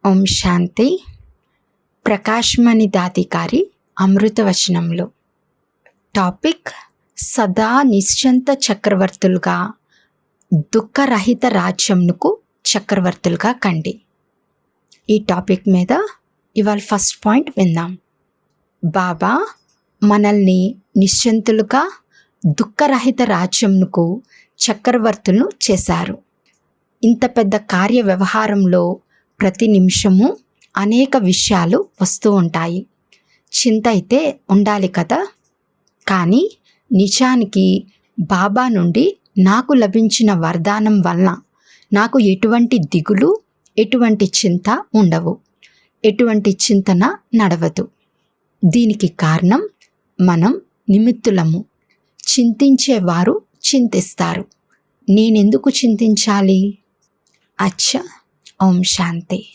ఓం శాంతి. Prakashmani దాదిగారి అమృతవచనంలో topic సదా నిశ్చంత చక్రవర్తులుగా దుఃఖరహిత రాజ్యంకు చక్రవర్తులుగా కండి. ఈ టాపిక్ మీద ఇవాళ ఫస్ట్ పాయింట్ విందాం. బాబా మనల్ని నిశ్చంతులుగా దుఃఖరహిత రాజ్యంకు చక్రవర్తులను చేశారు. ఇంత పెద్ద కార్య వ్యవహారంలో ప్రతి నిమిషము అనేక విషయాలు వస్తూ ఉంటాయి. చింత అయితే ఉండాలి కదా. కానీ నిజానికి బాబా నుండి నాకు లభించిన వరదానం వలన నాకు ఎటువంటి దిగులు, ఎటువంటి చింత ఉండవు, ఎటువంటి చింతన నడవదు. దీనికి కారణం మనం నిమిత్తులము. చింతించేవారు చింతిస్తారు. నేనెందుకు చింతించాలి? అచ్చా. ఓం శాంతి.